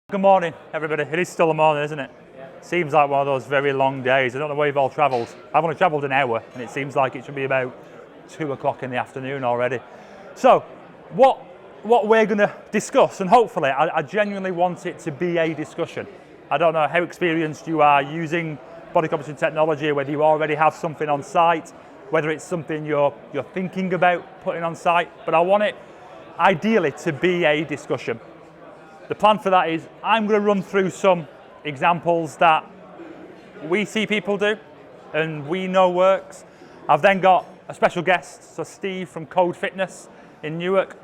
Good morning, everybody. It is still the morning, isn't it? Yeah. Seems like one of those very long days. I don't know where you've all travelled. I've only travelled an hour, and it seems like it should be about 2 o'clock in the afternoon already. So, what we're going to discuss, and hopefully, I genuinely want it to be a discussion. I don't know how experienced you are using body composition technology, whether you already have something on site, whether it's something you're thinking about putting on site, but I want it ideally to be a discussion. The plan for that is I'm going to run through some examples that we see people do and we know works. I've then got a special guest, so Steve from Code Fitness in Newark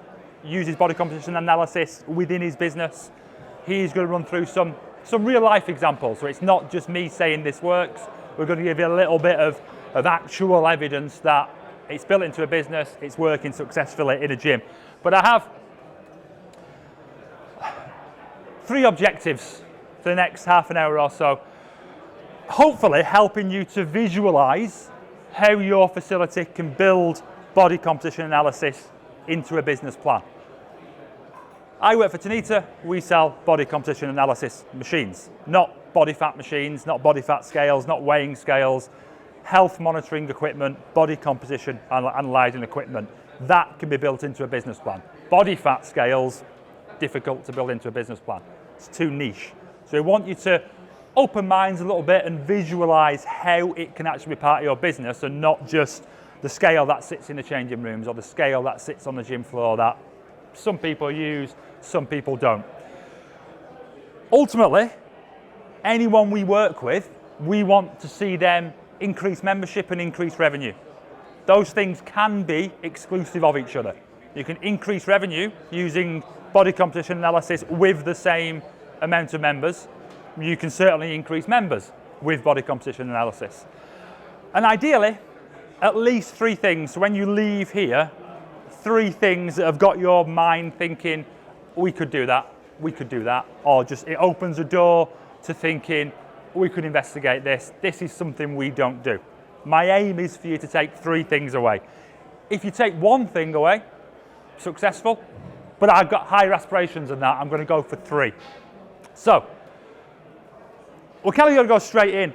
uses body composition analysis within his business. He's going to run through some real life examples, so it's not just me saying this works. We're going to give you a little bit of actual evidence that it's built into a business, it's working successfully in a gym. But I have 3 objectives for the next half an hour or so, hopefully helping you to visualize how your facility can build body composition analysis into a business plan. I work for Tanita. We sell body composition analysis machines, not body fat machines, not body fat scales, not weighing scales, health monitoring equipment, body composition analyzing equipment. That can be built into a business plan. Body fat scales, difficult to build into a business plan. It's too niche. So we want you to open minds a little bit and visualize how it can actually be part of your business and not just the scale that sits in the changing rooms or the scale that sits on the gym floor that some people use, some people don't. Ultimately, anyone we work with, we want to see them increase membership and increase revenue. Those things can be exclusive of each other. You can increase revenue using body composition analysis with the same amount of members. You can certainly increase members with body composition analysis. And ideally, at least 3 things. So when you leave here, 3 things that have got your mind thinking, we could do that, or just it opens a door to thinking, we could investigate this. This is something we don't do. My aim is for you to take 3 things away. If you take 1 thing away, successful, but I've got higher aspirations than that. I'm going to go for 3. So, we're kind of going to go straight in.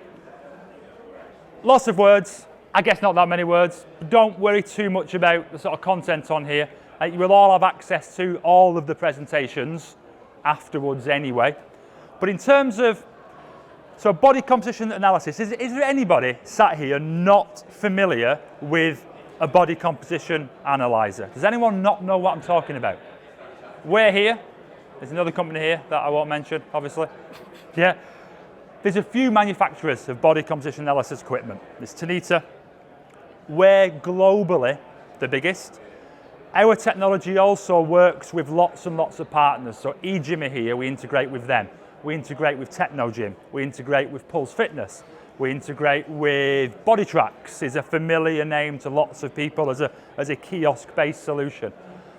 Lots of words, I guess not that many words. Don't worry too much about the sort of content on here. You will all have access to all of the presentations afterwards anyway. But in terms of body composition analysis, is there anybody sat here not familiar with a body composition analyzer? Does anyone not know what I'm talking about? We're here. There's another company here that I won't mention, obviously. Yeah. There's a few manufacturers of body composition analysis equipment. There's Tanita. We're globally the biggest. Our technology also works with lots and lots of partners. So eGym are here, we integrate with them. We integrate with TechnoGym. We integrate with Pulse Fitness. We integrate with BodyTrax, is a familiar name to lots of people as a kiosk-based solution.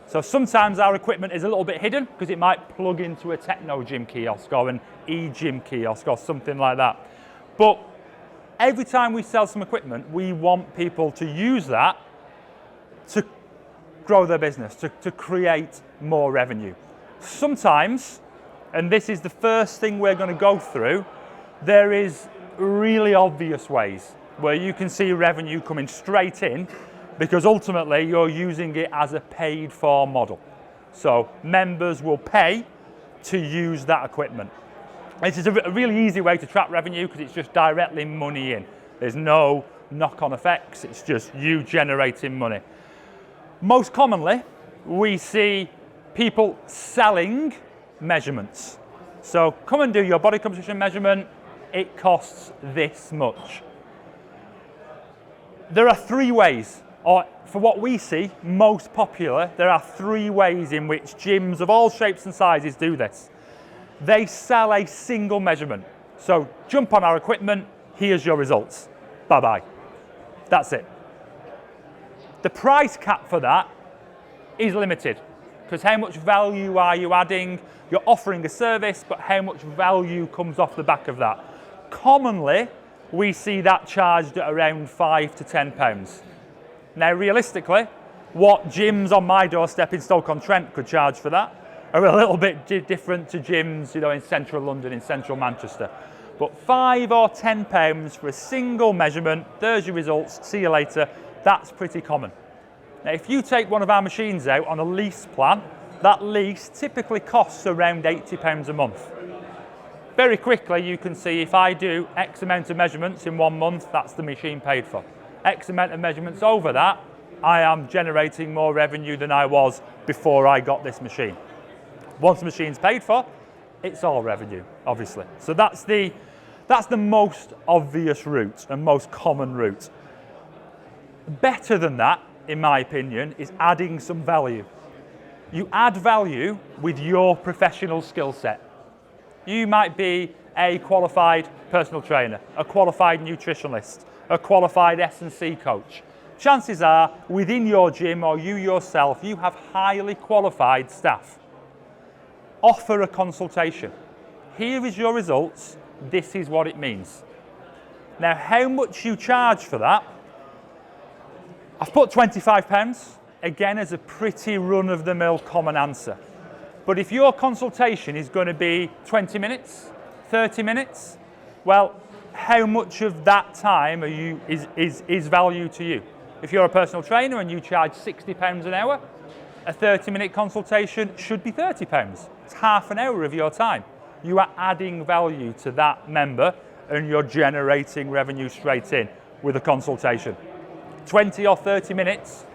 So sometimes our equipment is a little bit hidden because it might plug into a TechnoGym kiosk or an eGym kiosk or something like that. But every time we sell some equipment, we want people to use that to grow their business, to create more revenue. Sometimes, and this is the first thing we're going to go through, there is really obvious ways where you can see revenue coming straight in because ultimately you're using it as a paid for model. So members will pay to use that equipment. This is a really easy way to track revenue because it's just directly money in. There's no knock-on effects, it's just you generating money. Most commonly, we see people selling measurements. So come and do your body composition measurement, it costs this much. There are 3 ways, or for what we see most popular, there are 3 ways in which gyms of all shapes and sizes do this. They sell a single measurement. So jump on our equipment, here's your results. Bye-bye. That's it. The price cap for that is limited because how much value are you adding? You're offering a service, but how much value comes off the back of that? Commonly, we see that charged at around £5 to £10. Now, realistically, what gyms on my doorstep in Stoke-on-Trent could charge for that are a little bit different to gyms, you know, in central London, in central Manchester. But £5 or £10 for a single measurement, there's your results, see you later, that's pretty common. Now, if you take one of our machines out on a lease plan, that lease typically costs around £80 a month. Very quickly, you can see if I do X amount of measurements in 1 month, that's the machine paid for. X amount of measurements over that, I am generating more revenue than I was before I got this machine. Once the machine's paid for, it's all revenue, obviously. So that's the most obvious route and most common route. Better than that, in my opinion, is adding some value. You add value with your professional skill set. You might be a qualified personal trainer, a qualified nutritionist, a qualified S&C coach. Chances are, within your gym or you yourself, you have highly qualified staff. Offer a consultation. Here is your results, this is what it means. Now, how much you charge for that? I've put £25, again, as a pretty run-of-the-mill common answer. But if your consultation is going to be 20 minutes, 30 minutes, well, how much of that time is value to you? If you're a personal trainer and you charge £60 an hour, a 30-minute consultation should be £30. It's half an hour of your time. You are adding value to that member and you're generating revenue straight in with a consultation. 20 or 30 minutes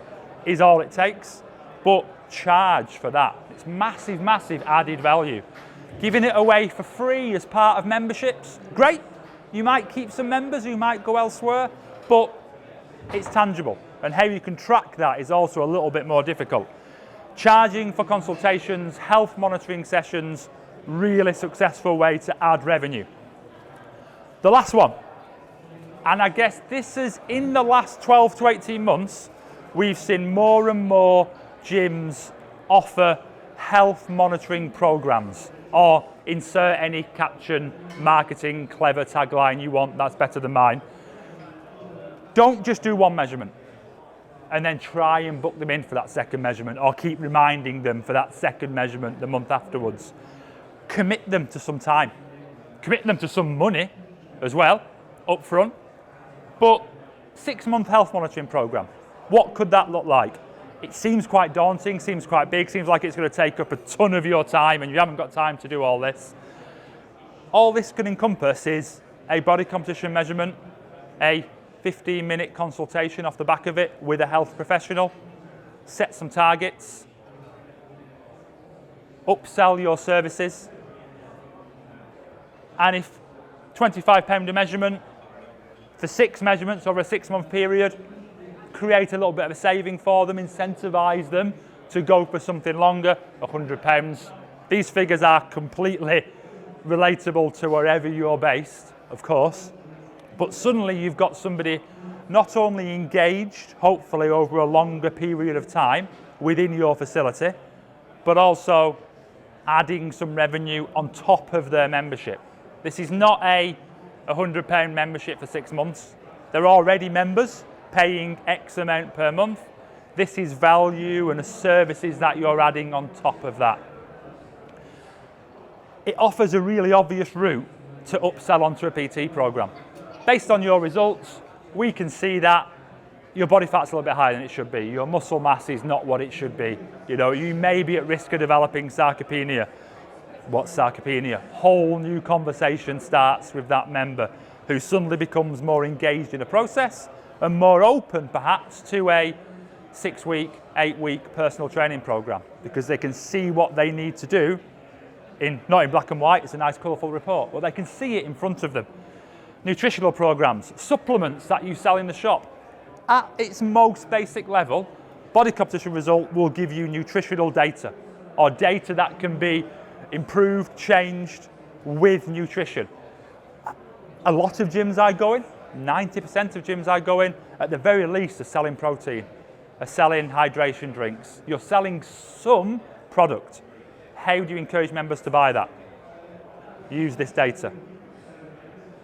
is all it takes, but charge for that. It's massive, massive added value. Giving it away for free as part of memberships, great. You might keep some members who might go elsewhere, but it's tangible. And how you can track that is also a little bit more difficult. Charging for consultations, health monitoring sessions, really successful way to add revenue. The last one, and I guess this is in the last 12 to 18 months, we've seen more and more gyms offer health monitoring programs, or insert any caption, marketing, clever tagline you want, that's better than mine. Don't just do one measurement and then try and book them in for that second measurement or keep reminding them for that second measurement the month afterwards. Commit them to some time. Commit them to some money as well, up front. But 6-month health monitoring program, what could that look like? It seems quite daunting, seems quite big, seems like it's going to take up a ton of your time and you haven't got time to do all this. All this can encompass is a body composition measurement, a 15-minute consultation off the back of it with a health professional, set some targets, upsell your services, and if £25 a measurement for 6 measurements over a 6-month period, create a little bit of a saving for them, incentivise them to go for something longer, £100. These figures are completely relatable to wherever you're based, of course, but suddenly you've got somebody not only engaged, hopefully over a longer period of time within your facility, but also adding some revenue on top of their membership. This is not a £100 membership for 6 months. They're already members paying X amount per month. This is value and the services that you're adding on top of that. It offers a really obvious route to upsell onto a PT program. Based on your results, we can see that your body fat's a little bit higher than it should be. Your muscle mass is not what it should be. You know, you may be at risk of developing sarcopenia. What's sarcopenia? Whole new conversation starts with that member who suddenly becomes more engaged in a process and more open perhaps to a 6-week, 8-week personal training program because they can see what they need to do not in black and white, it's a nice colourful report, but they can see it in front of them. Nutritional programs, supplements that you sell in the shop. At its most basic level, body composition result will give you nutritional data or data that can be improved, changed with nutrition. A lot of gyms I go in, 90% of gyms I go in, at the very least are selling protein, are selling hydration drinks. You're selling some product. How do you encourage members to buy that? Use this data.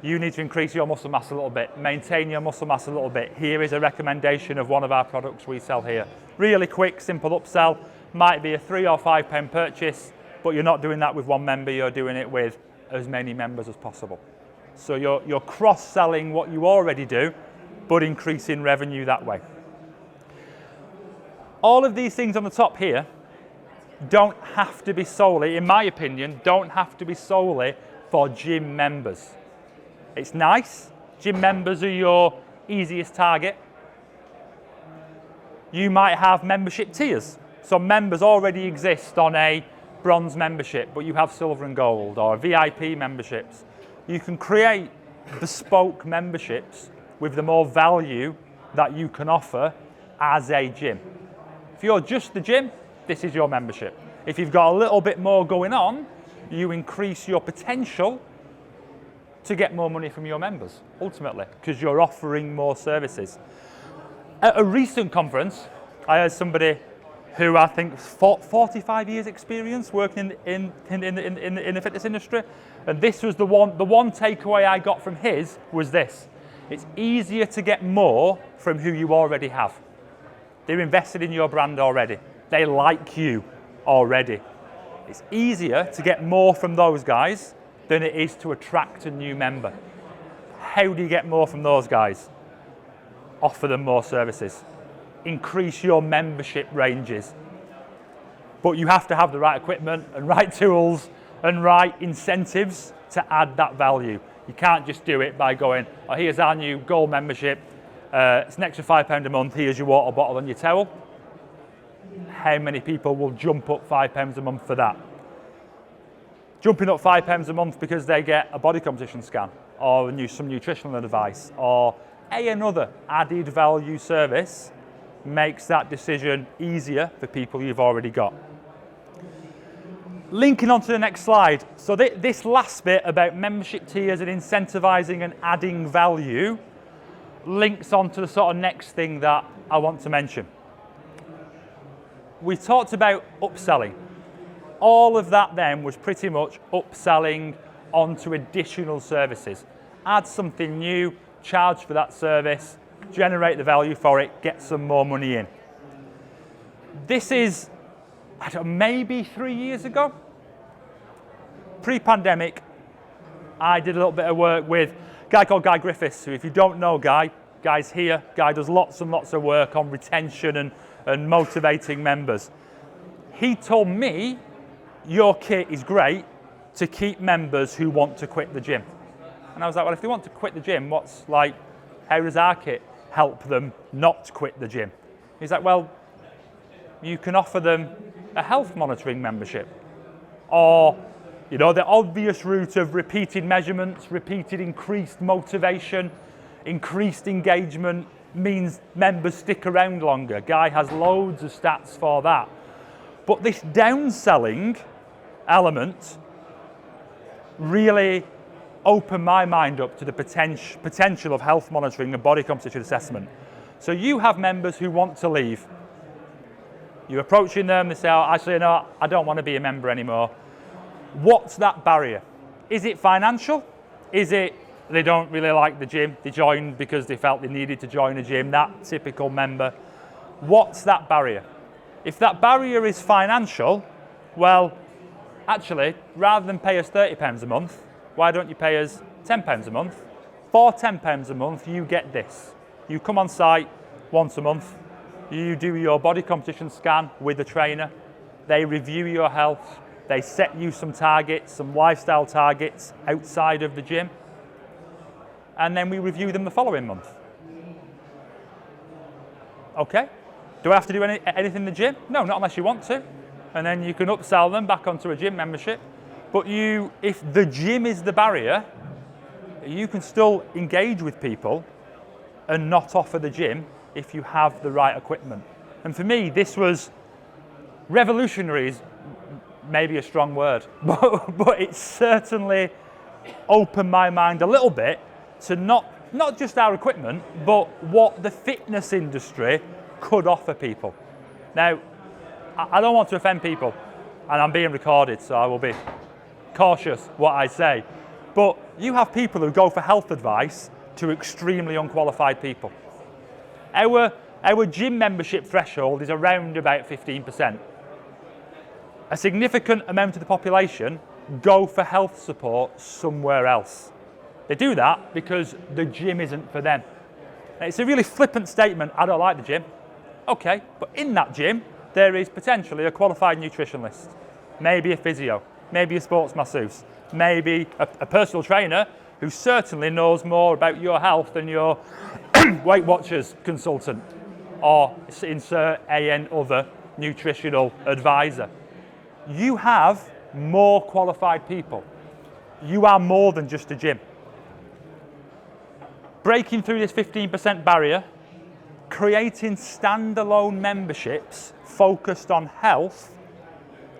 You need to increase your muscle mass a little bit, maintain your muscle mass a little bit. Here is a recommendation of one of our products we sell here. Really quick, simple upsell. Might be a £3 or £5 purchase, but you're not doing that with one member, you're doing it with as many members as possible. So you're cross-selling what you already do, but increasing revenue that way. All of these things on the top here don't have to be solely, in my opinion, don't have to be solely for gym members. It's nice. Gym members are your easiest target. You might have membership tiers. So members already exist on a bronze membership, but you have silver and gold, or VIP memberships. You can create bespoke memberships with the more value that you can offer as a gym. If you're just the gym, this is your membership. If you've got a little bit more going on, you increase your potential to get more money from your members, ultimately, because you're offering more services. At a recent conference, I heard somebody who I think 45 years experience working in the fitness industry, and this was the one takeaway I got from his was this: it's easier to get more from who you already have. They're invested in your brand already. They like you already. It's easier to get more from those guys than it is to attract a new member. How do you get more from those guys? Offer them more services. Increase your membership ranges. But you have to have the right equipment and right tools and right incentives to add that value. You can't just do it by going, oh, here's our new gold membership. It's an extra £5 a month. Here's your water bottle and your towel. How many people will jump up £5 a month for that? Jumping up £5 a month because they get a body composition scan or some nutritional advice or another added value service makes that decision easier for people you've already got. Linking on to the next slide. So this last bit about membership tiers and incentivizing and adding value links on to the sort of next thing that I want to mention. We talked about upselling. All of that then was pretty much upselling onto additional services. Add something new, charge for that service, generate the value for it, get some more money in. This is, I don't know, maybe 3 years ago. Pre-pandemic, I did a little bit of work with a guy called Guy Griffiths, who if you don't know Guy's here. Guy does lots and lots of work on retention and motivating members. He told me, your kit is great to keep members who want to quit the gym. And I was like, well, if they want to quit the gym, how does our kit help them not quit the gym? He's like, well, you can offer them a health monitoring membership, or the obvious route of repeated measurements, repeated increased motivation, increased engagement means members stick around longer. Guy has loads of stats for that. But this downselling element really opened my mind up to the potential of health monitoring and body composition assessment. So you have members who want to leave. You're approaching them, they say, oh, actually, no, I don't want to be a member anymore. What's that barrier? Is it financial? Is it they don't really like the gym, they joined because they felt they needed to join a gym, that typical member? What's that barrier? If that barrier is financial, well, actually, rather than pay us £30 a month, why don't you pay us £10 a month? For £10 a month, you get this. You come on site once a month, you do your body composition scan with a trainer, they review your health, they set you some targets, some lifestyle targets outside of the gym, and then we review them the following month. Okay, do I have to do anything in the gym? No, not unless you want to. And then you can upsell them back onto a gym membership. But if the gym is the barrier, you can still engage with people and not offer the gym if you have the right equipment. And for me, this was revolutionary, is maybe a strong word, but it certainly opened my mind a little bit to not just our equipment, but what the fitness industry could offer people. Now, I don't want to offend people, and I'm being recorded, so I will be cautious what I say. But you have people who go for health advice to extremely unqualified people. Our gym membership threshold is around about 15%. a significant amount of the population go for health support somewhere else. They do that because the gym isn't for them. It's a really flippant statement, I don't like the gym. Okay, but in that gym, there is potentially a qualified nutritionist, maybe a physio, maybe a sports masseuse, maybe a personal trainer who certainly knows more about your health than your Weight Watchers consultant, or insert AN other nutritional advisor. You have more qualified people. You are more than just a gym. Breaking through this 15% barrier, creating standalone memberships focused on health,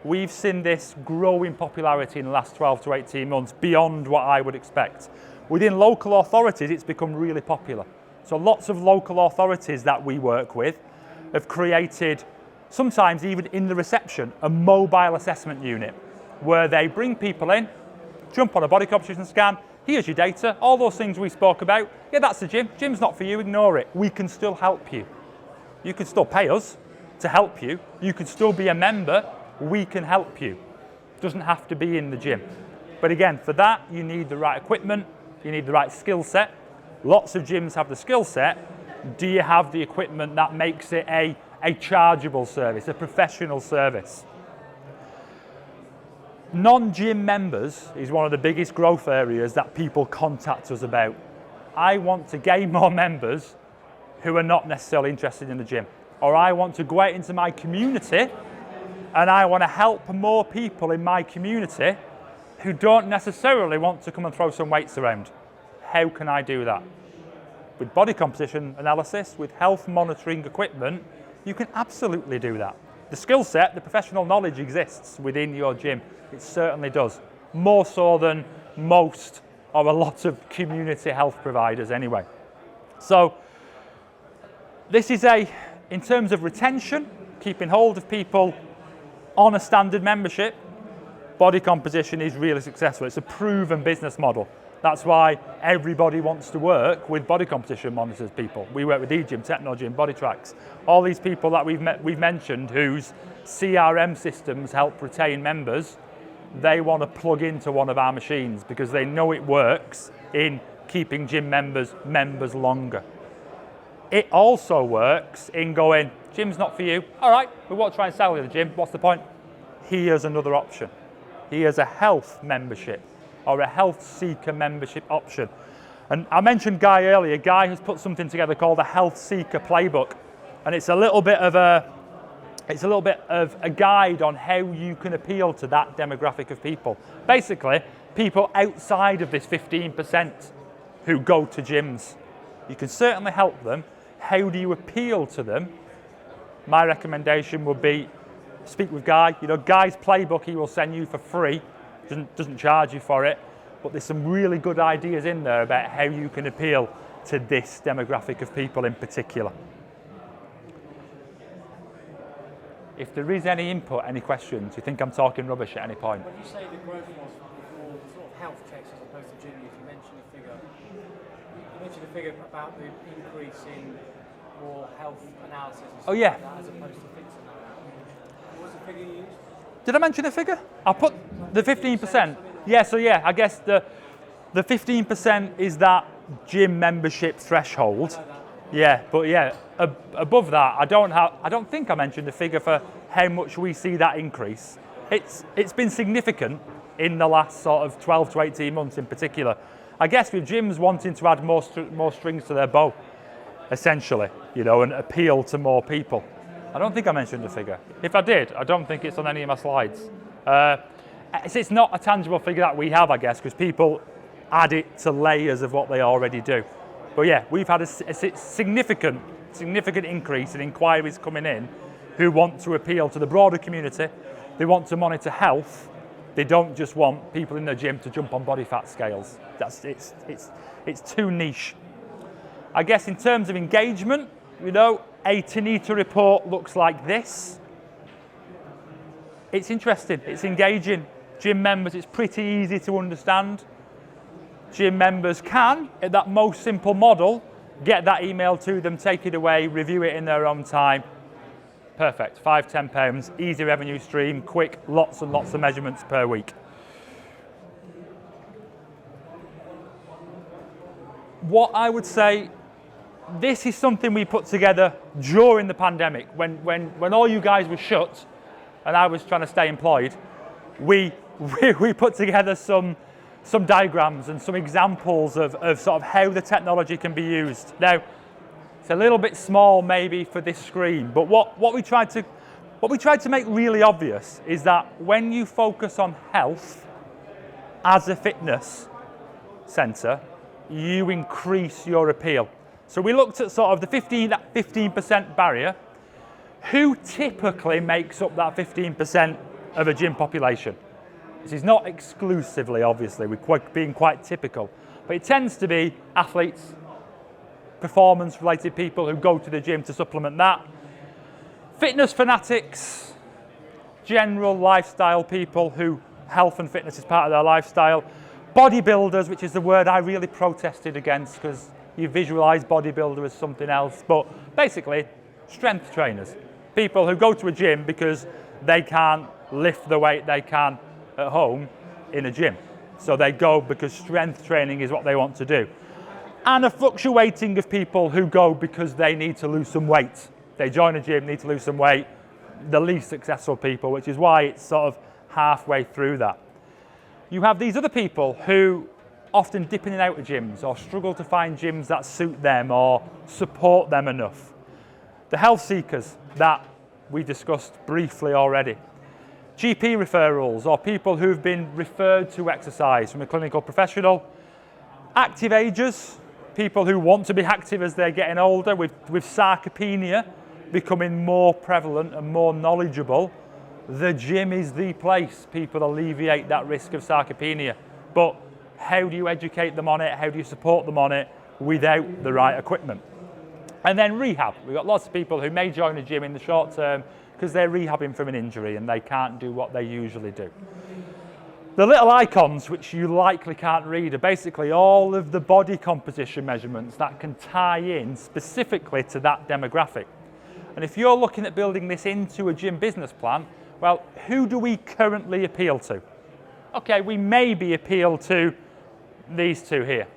we've seen this grow in popularity in the last 12 to 18 months beyond what I would expect. Within local authorities, it's become really popular. So lots of local authorities that we work with have created, sometimes even in the reception, a mobile assessment unit where they bring people in, jump on a body composition scan, here's your data, all those things we spoke about. Yeah, that's the gym. Gym's not for you, ignore it. We can still help you. You can still pay us to help you. You can still be a member. We can help you. It doesn't have to be in the gym. But again, for that, you need the right equipment. You need the right skill set. Lots of gyms have the skill set. Do you have the equipment that makes it a chargeable service, a professional service? Non-gym members is one of the biggest growth areas that people contact us about. I want to gain more members who are not necessarily interested in the gym. Or I want to go out into my community and I want to help more people in my community who don't necessarily want to come and throw some weights around. How can I do that? With body composition analysis, with health monitoring equipment, you can absolutely do that. The skill set, the professional knowledge exists within your gym. It certainly does. More so than most or a lot of community health providers anyway. So this is in terms of retention, keeping hold of people on a standard membership, body composition is really successful. It's a proven business model. That's why everybody wants to work with body composition monitors people. We work with eGym, TechnoGym, BodyTracks, all these people that we've mentioned whose CRM systems help retain members. They want to plug into one of our machines because they know it works in keeping gym members longer. It also works in going, gym's not for you. All right, we won't try and sell you the gym. What's the point? Here's another option. Here's a health membership or a health seeker membership option. And I mentioned Guy earlier. Guy has put something together called a health seeker playbook. And it's a little bit of a guide on how you can appeal to that demographic of people. Basically, people outside of this 15% who go to gyms. You can certainly help them. How do you appeal to them? My recommendation would be speak with Guy. You know, Guy's playbook he will send you for free. Doesn't charge you for it. But there's some really good ideas in there about how you can appeal to this demographic of people in particular. If there is any input, any questions, you think I'm talking rubbish at any point? When you say the growth was for sort of health checks as opposed to gym use, you mentioned a figure about the increase in more health analysis and stuff like that, as opposed to fixing that. What was the figure you used? Did I mention a figure? I put the 15%. Yeah, so yeah, I guess the 15% is that gym membership threshold. Yeah, but yeah, above that, I don't think I mentioned the figure for how much we see that increase. It's been significant in the last sort of 12 to 18 months in particular. I guess with gyms wanting to add more strings to their bow, essentially, you know, and appeal to more people. I don't think I mentioned the figure. If I did, I don't think it's on any of my slides. It's not a tangible figure that we have, I guess, because people add it to layers of what they already do. But yeah, we've had a significant increase in inquiries coming in who want to appeal to the broader community. They want to monitor health. They don't just want people in the gym to jump on body fat scales. It's too niche. I guess in terms of engagement, you know, a Tanita report looks like this. It's interesting, it's engaging. Gym members, it's pretty easy to understand. Gym members can, at that most simple model, get that email to them, take it away, review it in their own time. Perfect. £5–10, easy revenue stream, quick, lots and lots of measurements per week. What I would say, this is something we put together during the pandemic, when all you guys were shut and I was trying to stay employed. We put together some diagrams and some examples of sort of how the technology can be used. Now, it's a little bit small maybe for this screen, but what we tried to make really obvious is that when you focus on health as a fitness centre, you increase your appeal. So we looked at sort of that 15% barrier. Who typically makes up that 15% of a gym population? This is not exclusively, obviously, we're being quite typical, but it tends to be athletes, performance-related people who go to the gym to supplement that, fitness fanatics, general lifestyle people who health and fitness is part of their lifestyle, bodybuilders, which is the word I really protested against because you visualise bodybuilder as something else, but basically strength trainers, people who go to a gym because they can't lift the weight they can at home in a gym. So they go because strength training is what they want to do. And a fluctuating of people who go because they need to lose some weight. They join a gym, need to lose some weight, the least successful people, which is why it's sort of halfway through that. You have these other people who often dip in and out of gyms or struggle to find gyms that suit them or support them enough. The health seekers that we discussed briefly already. GP referrals or people who've been referred to exercise from a clinical professional. Active agers, people who want to be active as they're getting older, with sarcopenia becoming more prevalent and more knowledgeable. The gym is the place people alleviate that risk of sarcopenia. But how do you educate them on it? How do you support them on it without the right equipment? And then rehab. We've got lots of people who may join a gym in the short term because they're rehabbing from an injury and they can't do what they usually do. The little icons, which you likely can't read, are basically all of the body composition measurements that can tie in specifically to that demographic. And if you're looking at building this into a gym business plan, well, who do we currently appeal to? Okay, we maybe appeal to these two here.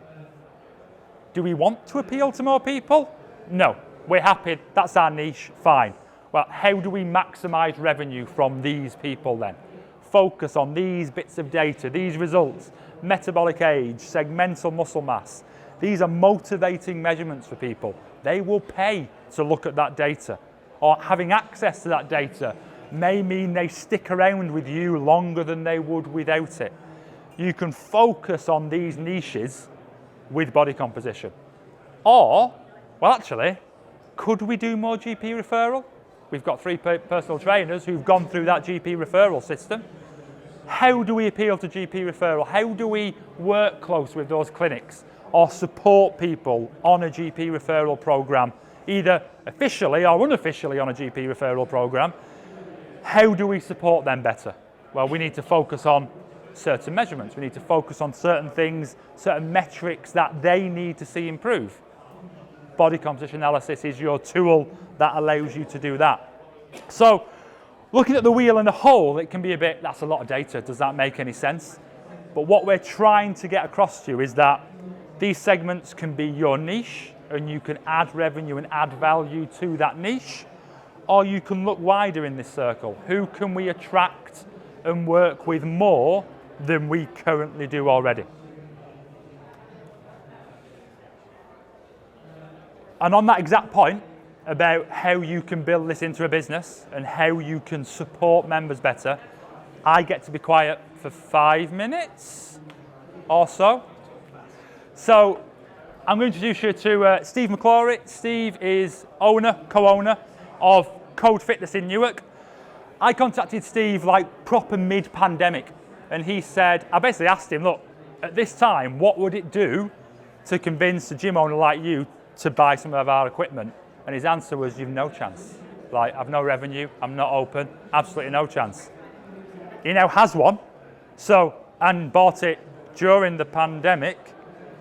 Do we want to appeal to more people? No, we're happy, that's our niche, fine. Well, how do we maximize revenue from these people then? Focus on these bits of data, these results, metabolic age, segmental muscle mass. These are motivating measurements for people. They will pay to look at that data, or having access to that data may mean they stick around with you longer than they would without it. You can focus on these niches with body composition. Or, well actually, could we do more GP referral? We've got 3 personal trainers who've gone through that GP referral system. How do we appeal to GP referral? How do we work close with those clinics or support people on a GP referral program, either officially or unofficially on a GP referral program? How do we support them better? Well, we need to focus on certain measurements. We need to focus on certain things, certain metrics that they need to see improve. Body composition analysis is your tool that allows you to do that. So, looking at the wheel in the whole, it can be a bit, that's a lot of data, does that make any sense? But what we're trying to get across to you is that these segments can be your niche and you can add revenue and add value to that niche, or you can look wider in this circle. Who can we attract and work with more than we currently do already? And on that exact point about how you can build this into a business and how you can support members better, I get to be quiet for 5 minutes or so. So I'm going to introduce you to Steve McClory. Steve is co-owner of Code Fitness in Newark. I contacted Steve like proper mid-pandemic, and he said, I basically asked him, look, at this time, what would it do to convince a gym owner like you to buy some of our equipment? And his answer was, you've no chance. Like, I've no revenue, I'm not open, absolutely no chance. He now has one, and bought it during the pandemic.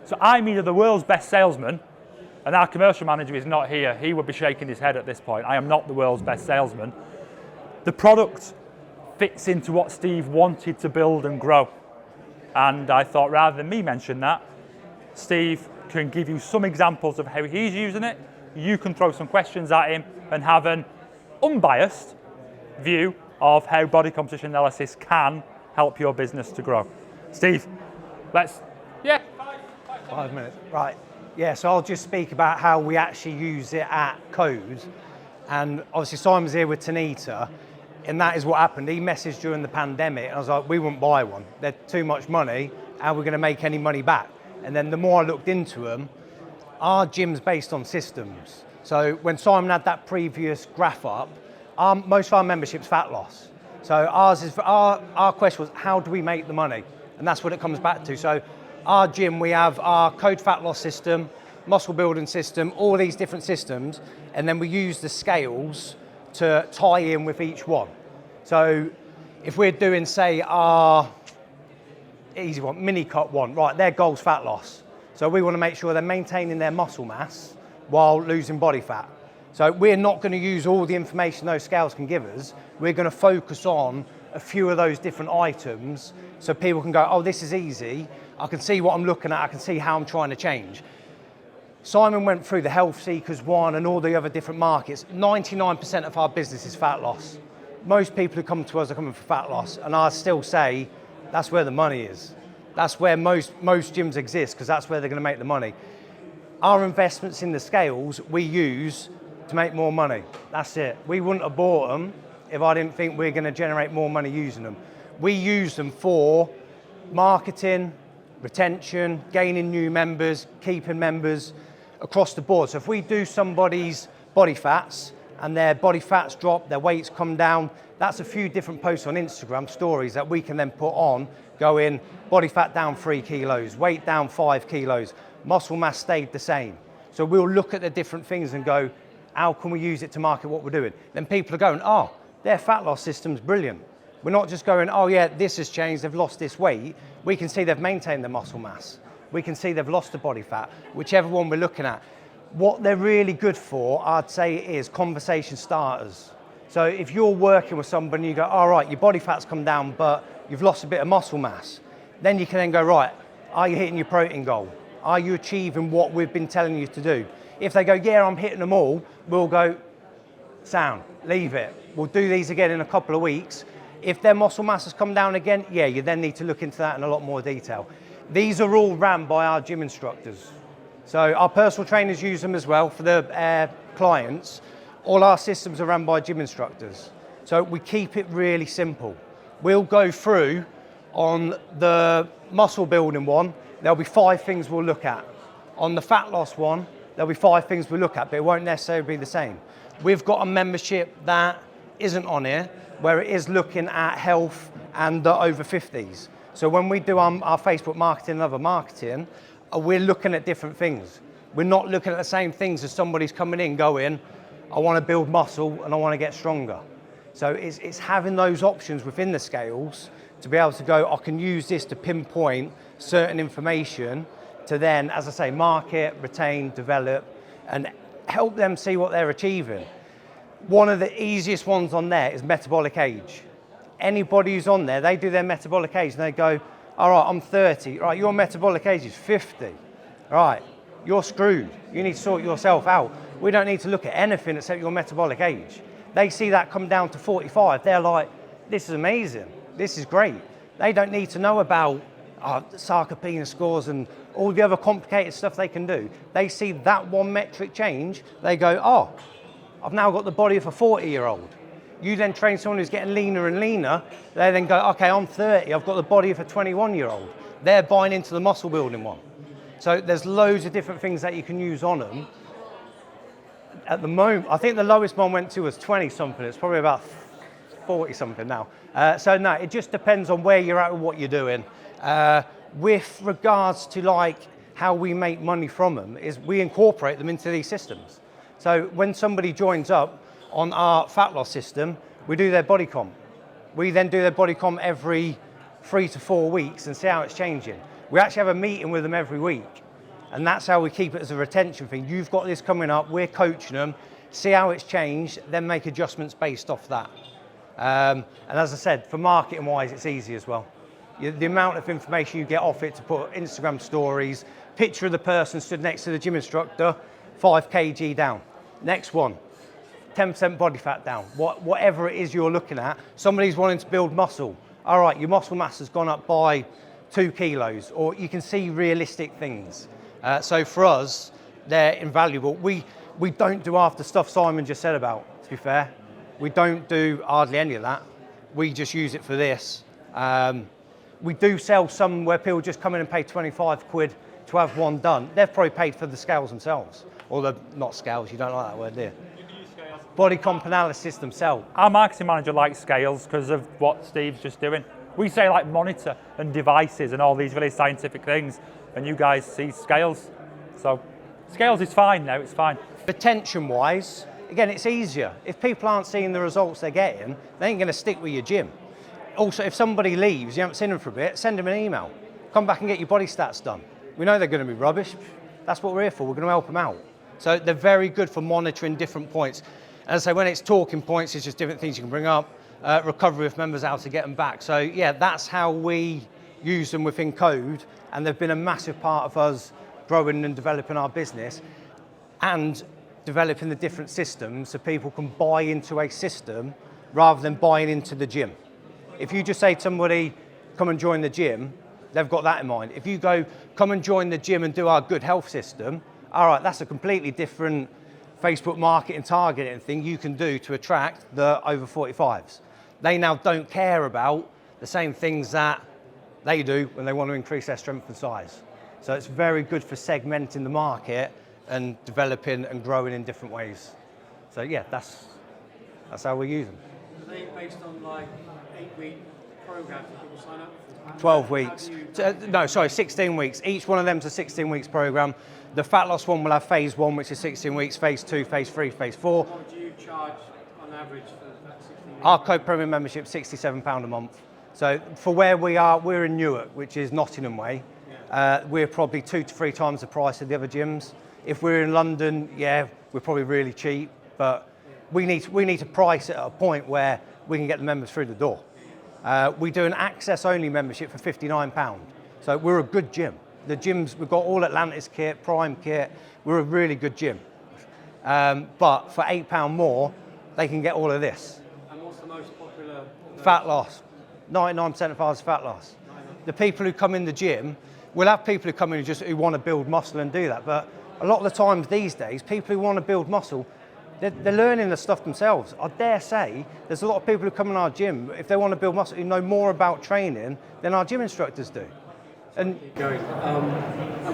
So I'm either the world's best salesman And our commercial manager is not here. He would be shaking his head at this point. I am not the world's best salesman. The product fits into what Steve wanted to build and grow. And I thought rather than me mention that, Steve can give you some examples of how he's using it. You can throw some questions at him and have an unbiased view of how body composition analysis can help your business to grow. Steve, let's, 5 minutes, right. Yeah, so I'll just speak about how we actually use it at Code. And obviously Simon's here with Tanita, and that is what happened. He messaged during the pandemic, and I was like, we wouldn't buy one. They're too much money, how are we gonna make any money back? And then the more I looked into them, our gym's based on systems. So when Simon had that previous graph up, most of our membership's fat loss. So ours is, our question was, how do we make the money? And that's what it comes back to. So our gym, we have our Code fat loss system, muscle building system, all these different systems, and then we use the scales to tie in with each one. So if we're doing, say, our easy one, mini cut one, right, their goal's fat loss. So we want to make sure they're maintaining their muscle mass while losing body fat. So we're not going to use all the information those scales can give us. We're going to focus on a few of those different items so people can go, oh, this is easy. I can see what I'm looking at. I can see how I'm trying to change. Simon went through the Health Seekers one and all the other different markets. 99% of our business is fat loss. Most people who come to us are coming for fat loss, and I still say that's where the money is. That's where most gyms exist, because that's where they're going to make the money. Our investments in the scales we use to make more money. That's it. We wouldn't have bought them if I didn't think we're going to generate more money using them. We use them for marketing, retention, gaining new members, keeping members across the board. So if we do somebody's body fats and their body fats drop, their weights come down, that's a few different posts on Instagram stories that we can then put on, going body fat down 3 kilos, weight down 5 kilos, muscle mass stayed the same. So we'll look at the different things and go, how can we use it to market what we're doing? Then people are going, oh, their fat loss system's brilliant. We're not just going, oh yeah, this has changed, they've lost this weight. We can see they've maintained their muscle mass. We can see they've lost the body fat, whichever one we're looking at. What they're really good for, I'd say, is conversation starters. So if you're working with somebody and you go, all right, your body fat's come down, but you've lost a bit of muscle mass, then you can then go, right, are you hitting your protein goal? Are you achieving what we've been telling you to do? If they go, yeah, I'm hitting them all, we'll go, sound, leave it. We'll do these again in a couple of weeks. If their muscle mass has come down again, yeah, you then need to look into that in a lot more detail. These are all ran by our gym instructors. So our personal trainers use them as well for the clients. All our systems are run by gym instructors. So we keep it really simple. We'll go through on the muscle building one, there'll be 5 things we'll look at. On the fat loss one, there'll be 5 things we'll look at, but it won't necessarily be the same. We've got a membership that isn't on here, where it is looking at health and the over 50s. So when we do our Facebook marketing and other marketing, we're looking at different things. We're not looking at the same things as somebody's coming in going, I want to build muscle and I want to get stronger. So it's having those options within the scales to be able to go, I can use this to pinpoint certain information to then, as I say, market, retain, develop, and help them see what they're achieving. One of the easiest ones on there is metabolic age. Anybody who's on there, they do their metabolic age and they go, all right, I'm 30. Right, your metabolic age is 50. All right, you're screwed. You need to sort yourself out. We don't need to look at anything except your metabolic age. They see that come down to 45. They're like, this is amazing. This is great. They don't need to know about sarcopenia scores and all the other complicated stuff they can do. They see that one metric change. They go, oh, I've now got the body of a 40-year-old. You then train someone who's getting leaner and leaner. They then go, okay, I'm 30. I've got the body of a 21-year-old. They're buying into the muscle building one. So there's loads of different things that you can use on them. At the moment, I think the lowest one went to was 20-something. It's probably about 40-something now. So no, it just depends on where you're at and what you're doing. With regards to like how we make money from them, is we incorporate them into these systems. So when somebody joins up on our fat loss system, we do their body comp. We then do their body comp every 3 to 4 weeks and see how it's changing. We actually have a meeting with them every week. And that's how we keep it as a retention thing. You've got this coming up, we're coaching them, see how it's changed, then make adjustments based off that. And as I said, for marketing wise, it's easy as well. The amount of information you get off it to put Instagram stories, picture of the person stood next to the gym instructor, 5 kg down. Next one, 10% body fat down. Whatever it is you're looking at, somebody's wanting to build muscle. All right, your muscle mass has gone up by 2 kilos, or you can see realistic things. So for us, they're invaluable. We don't do half the stuff Simon just said about, to be fair. We don't do hardly any of that. We just use it for this. We do sell some where people just come in and pay 25 quid to have one done. They've probably paid for the scales themselves. Or the, not scales, you don't like that word, do you? Body comp analysis themselves. Our marketing manager likes scales because of what Steve's just doing. We say like monitor and devices and all these really scientific things, and you guys see scales. So scales is fine now, it's fine. Retention wise, again, it's easier. If people aren't seeing the results they're getting, they ain't gonna stick with your gym. Also, if somebody leaves, you haven't seen them for a bit, send them an email. Come back and get your body stats done. We know they're gonna be rubbish. That's what we're here for, we're gonna help them out. So they're very good for monitoring different points. As I say, when it's talking points, it's just different things you can bring up. Recovery with members, how to get them back. So yeah, that's how we use them within Code, and they've been a massive part of us growing and developing our business and developing the different systems so people can buy into a system rather than buying into the gym. If you just say to somebody, come and join the gym, they've got that in mind. If you go, come and join the gym and do our good health system, all right, that's a completely different Facebook marketing targeting thing you can do to attract the over 45s. They now don't care about the same things that they do when they want to increase their strength and size. So it's very good for segmenting the market and developing and growing in different ways. So yeah, that's how we use them. Are they based on like 8-week programs that people sign up for? 12 weeks. No, sorry, 16 weeks. Each one of them's a 16 weeks program. The fat loss one will have phase 1, which is 16 weeks, phase 2, phase 3, phase 4. What do you charge on average for that 16 weeks? Our Code Premium membership, £67 a month. So for where we are, we're in Newark, which is Nottingham way. We're probably 2 to 3 times the price of the other gyms. If we're in London, yeah, we're probably really cheap, but we need to price it at a point where we can get the members through the door. We do an access-only membership for £59. So we're a good gym. The gyms, we've got all Atlantis kit, Prime kit. We're a really good gym. But for £8 more, they can get all of this. And what's the most popular? Fat loss. 99% of ours is fat loss. The people who come in the gym, we'll have people who come in who want to build muscle and do that. But a lot of the times these days, people who want to build muscle, they're learning the stuff themselves. I dare say there's a lot of people who come in our gym, if they want to build muscle, who know more about training than our gym instructors do. And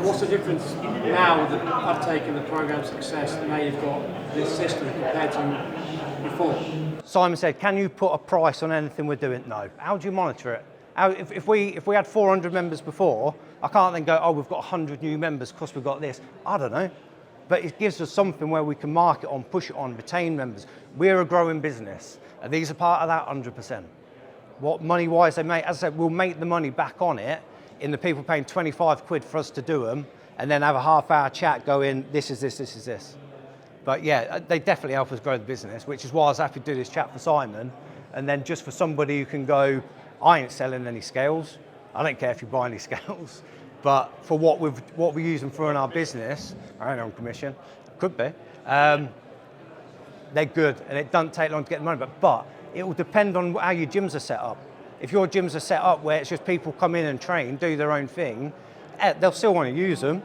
what's the difference now with the uptake and the program success, and now you've got this system compared to before? Simon said, can you put a price on anything we're doing? No. How do you monitor it? If we had 400 members before, I can't then go, oh, we've got 100 new members because we've got this. I don't know. But it gives us something where we can market on, push it on, retain members. We're a growing business, and these are part of that 100%. What money-wise they make, as I said, we'll make the money back on it in the people paying 25 quid for us to do them, and then have a half-hour chat going, this is this, this is this. But yeah, they definitely help us grow the business, which is why I was happy to do this chat for Simon, and then just for somebody who can go, I ain't selling any scales. I don't care if you buy any scales. But for what we use them for in our business, I ain't on commission, could be, they're good, and it doesn't take long to get the money back. But it will depend on how your gyms are set up. If your gyms are set up where it's just people come in and train, do their own thing, they'll still want to use them.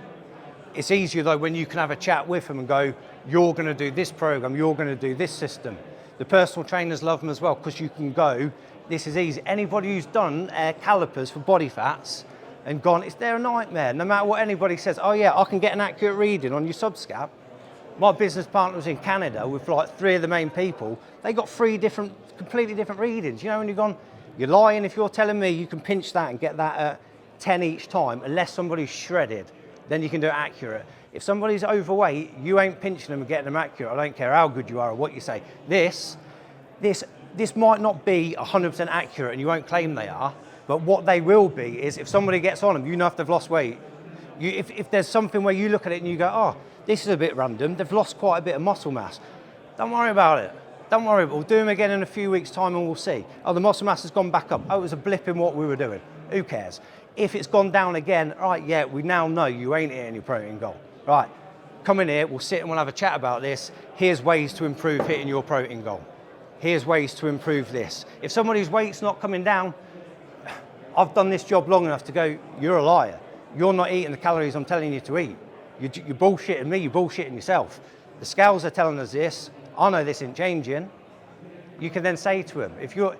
It's easier though when you can have a chat with them and go, you're going to do this program, you're going to do this system. The personal trainers love them as well because you can go, this is easy. Anybody who's done calipers for body fats and gone, they're a nightmare. No matter what anybody says, oh yeah, I can get an accurate reading on your subscap. My business partner was in Canada with like 3 of the main people. They got 3 completely different readings. You know, when you've gone, you're lying if you're telling me you can pinch that and get that at 10 each time, unless somebody's shredded, then you can do it accurate. If somebody's overweight, you ain't pinching them and getting them accurate. I don't care how good you are or what you say. This might not be 100% accurate and you won't claim they are, but what they will be is if somebody gets on them, you know if they've lost weight. If there's something where you look at it and you go, oh, this is a bit random, they've lost quite a bit of muscle mass, don't worry about it. Don't worry, we'll do them again in a few weeks' time and we'll see. Oh, the muscle mass has gone back up. Oh, it was a blip in what we were doing. Who cares? If it's gone down again, right, yeah, we now know you ain't hitting your protein goal. Right, come in here, we'll sit and we'll have a chat about this. Here's ways to improve hitting your protein goal. Here's ways to improve this. If somebody's weight's not coming down, I've done this job long enough to go, you're a liar. You're not eating the calories I'm telling you to eat. You're bullshitting me, you're bullshitting yourself. The scales are telling us this. I know this isn't changing. You can then say to them, if you're,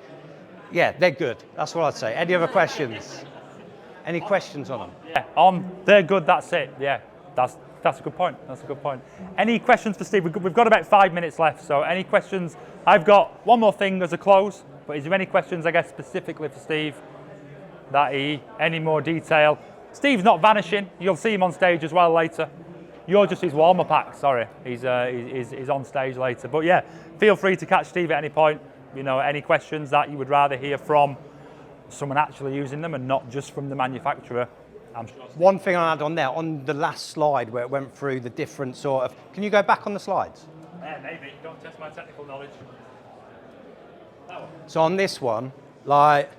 yeah, they're good. That's what I'd say. Any other questions? Any questions on them? Yeah, they're good, that's it. Yeah, that's a good point. That's a good point. Any questions for Steve? We've got about 5 minutes left, so any questions? I've got one more thing as a close, but is there any questions, I guess, specifically for Steve? Any more detail? Steve's not vanishing. You'll see him on stage as well later. You're just his warm-up act, sorry. He's on stage later. But yeah, feel free to catch Steve at any point. You know, any questions that you would rather hear from someone actually using them and not just from the manufacturer. One thing I had on there, on the last slide where it went through the different sort of, can you go back on the slides? Yeah, maybe. Don't test my technical knowledge. That one. So on this one, like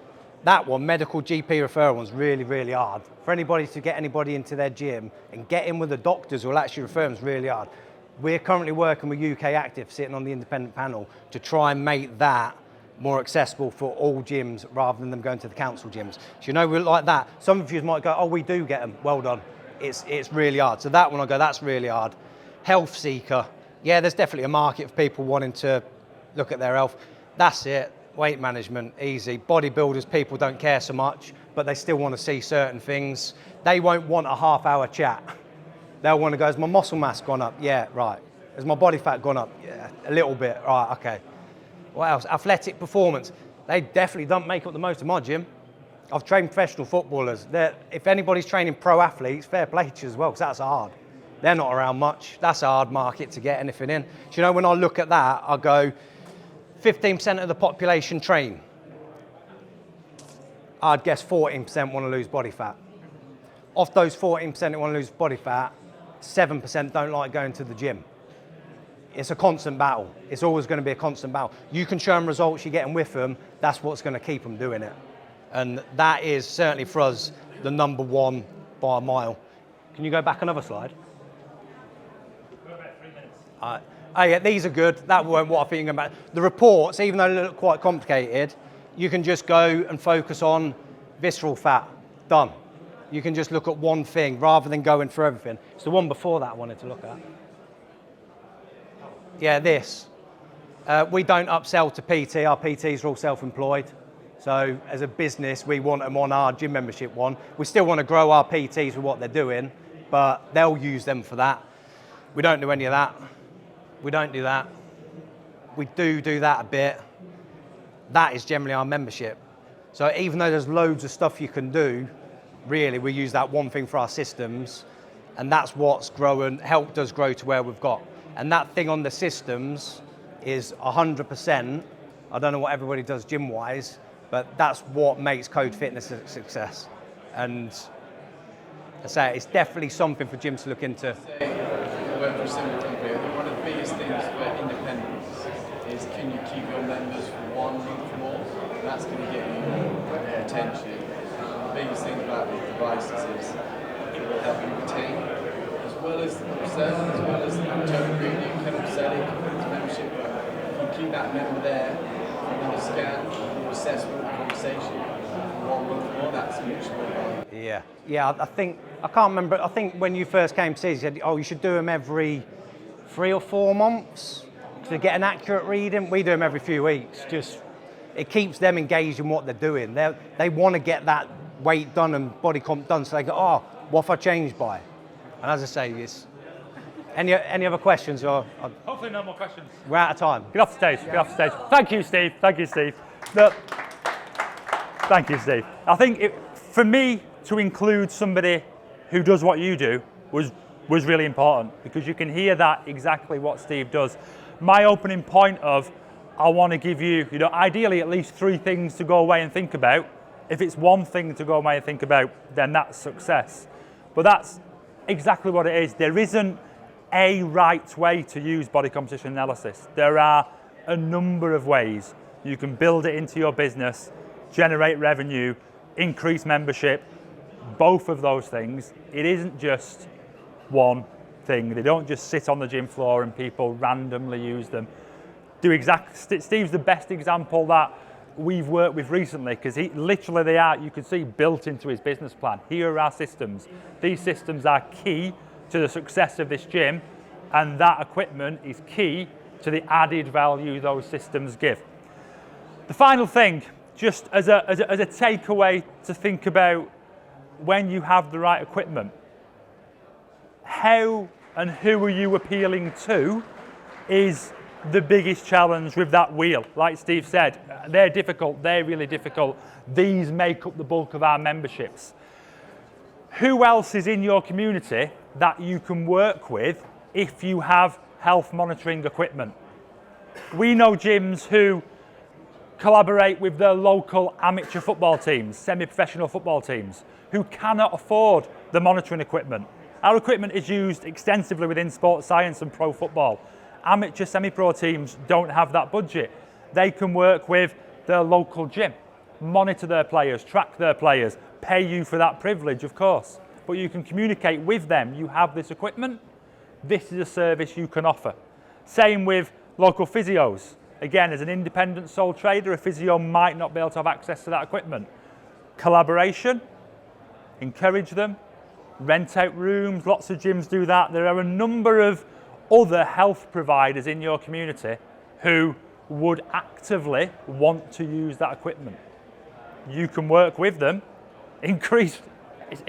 that one, medical GP referral one's really, really hard. For anybody to get anybody into their gym and get in with the doctors who will actually refer them is really hard. We're currently working with UK Active, sitting on the independent panel, to try and make that more accessible for all gyms rather than them going to the council gyms. So you know, we're like that. Some of you might go, oh, we do get them. Well done. It's really hard. So that one, I go, that's really hard. Health seeker. Yeah, there's definitely a market for people wanting to look at their health. That's it. Weight management, easy. Bodybuilders, people don't care so much, but they still want to see certain things. They won't want a half-hour chat. They'll want to go, has my muscle mass gone up? Yeah, right. Has my body fat gone up? Yeah, a little bit. Right, okay. What else? Athletic performance. They definitely don't make up the most of my gym. I've trained professional footballers. If anybody's training pro athletes, fair play to you as well, because that's hard. They're not around much. That's a hard market to get anything in. Do you know, when I look at that, I go, 15% of the population train. I'd guess 14% want to lose body fat. Of those 14% that want to lose body fat, 7% don't like going to the gym. It's a constant battle. It's always going to be a constant battle. You can show them results you're getting with them, that's what's going to keep them doing it. And that is certainly for us the number one by a mile. Can you go back another slide? Go about 3 minutes. Oh yeah, these are good. That weren't what I'm thinking about. The reports, even though they look quite complicated, you can just go and focus on visceral fat. Done. You can just look at one thing rather than going through everything. It's the one before that I wanted to look at. Yeah, this. We don't upsell to PT. Our PTs are all self-employed. So as a business, we want them on our gym membership one. We still want to grow our PTs with what they're doing, but they'll use them for that. We don't do any of that. We don't do that. We do that a bit. That is generally our membership. So even though there's loads of stuff you can do, really we use that one thing for our systems, and that's what's helped us grow to where we've got. And that thing on the systems is 100%. I don't know what everybody does gym-wise, but that's what makes Code Fitness a success. And I say it's definitely something for gyms to look into. One of the biggest things for independence is, can you keep your members for 1 month more? That's going to get you their attention. The biggest thing about these devices is it will help you retain, as well as upsell, as well as total greedy, kind of selling membership. If you keep that member there, your scan, your assessment, conversation, 1 month more, that's mutual value. Yeah, I can't remember, I think when you first came to see us, you said, oh, you should do them every 3 or 4 months to get an accurate reading. We do them every few weeks. Just, it keeps them engaged in what they're doing. They want to get that weight done and body comp done, so they go, oh, what if I change by? And as I say, it's, any other questions? Hopefully no more questions. We're out of time. Get off the stage, get off the stage. Thank you, Steve. Thank you, Steve. Look, thank you, Steve. I think for me to include somebody who does what you do was really important, because you can hear that exactly what Steve does. My opening point of, I want to give you, ideally at least 3 things to go away and think about. If it's one thing to go away and think about, then that's success. But that's exactly what it is. There isn't a right way to use body composition analysis. There are a number of ways you can build it into your business, generate revenue, increase membership, both of those things. It isn't just one thing. They don't just sit on the gym floor and people randomly use them. Steve's the best example that we've worked with recently, because literally they are, you can see, built into his business plan. Here are our systems. These systems are key to the success of this gym, and that equipment is key to the added value those systems give. The final thing, just as a takeaway to think about when you have the right equipment, how and who are you appealing to is the biggest challenge with that wheel. Like Steve said, they're difficult, they're really difficult. These make up the bulk of our memberships. Who else is in your community that you can work with if you have health monitoring equipment? We know gyms who collaborate with their local amateur football teams, semi-professional football teams, who cannot afford the monitoring equipment. Our equipment is used extensively within sports science and pro football. Amateur semi-pro teams don't have that budget. They can work with their local gym, monitor their players, track their players, pay you for that privilege, of course. But you can communicate with them. You have this equipment. This is a service you can offer. Same with local physios. Again, as an independent sole trader, a physio might not be able to have access to that equipment. Collaboration, encourage them, rent out rooms, lots of gyms do that. There are a number of other health providers in your community who would actively want to use that equipment. You can work with them, increase,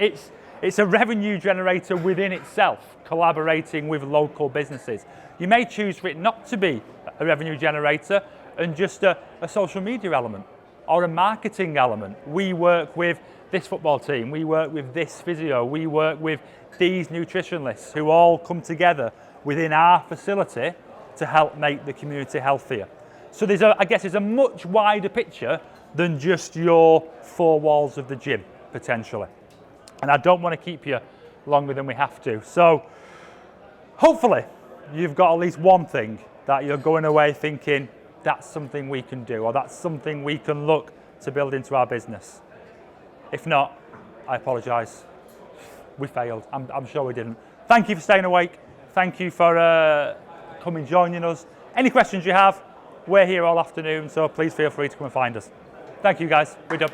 it's a revenue generator within itself, collaborating with local businesses. You may choose for it not to be a revenue generator and just a social media element or a marketing element. We work with this football team, we work with this physio, we work with these nutritionalists who all come together within our facility to help make the community healthier. So there's a much wider picture than just your four walls of the gym, potentially. And I don't want to keep you longer than we have to. So hopefully you've got at least one thing that you're going away thinking, that's something we can do, or that's something we can look to build into our business. If not, I apologise. We failed. I'm sure we didn't. Thank you for staying awake. Thank you for coming joining us. Any questions you have, we're here all afternoon, so please feel free to come and find us. Thank you guys, we're done.